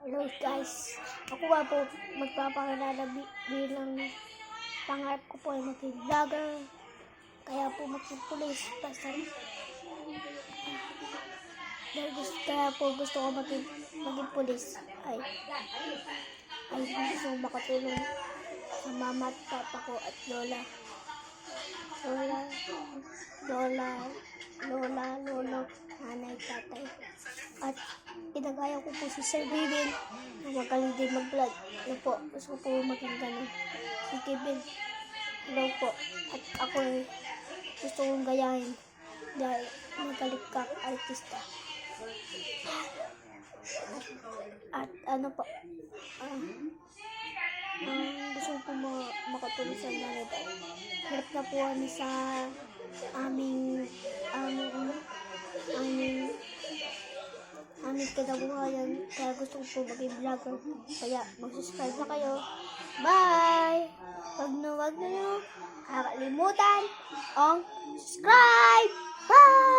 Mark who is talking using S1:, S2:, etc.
S1: Hello guys, ako nga po magpapakilala bilang pangarap ko po ay maging vlogger. Kaya po maging pulis. Kaya po gusto ko maging pulis ay gusto ko makatulong sa mama at papa ko at lolo, nanay, tatay. At pinagaya ko po si Sir Bibin na magaling din mag-vlog. Ano po, gusto ko po maging ganun. Si Kevin, hello po. At ako gusto kong gayahin dahil magaling kang artista. At ano po, gusto ko po makatulong sa nanay. Hirap na po kami sa aming kinabuhayan. Kaya gusto ko po maging vlogger. Kaya mag-subscribe na kayo. Bye! Huwag na nyo kakalimutan ang subscribe! Bye!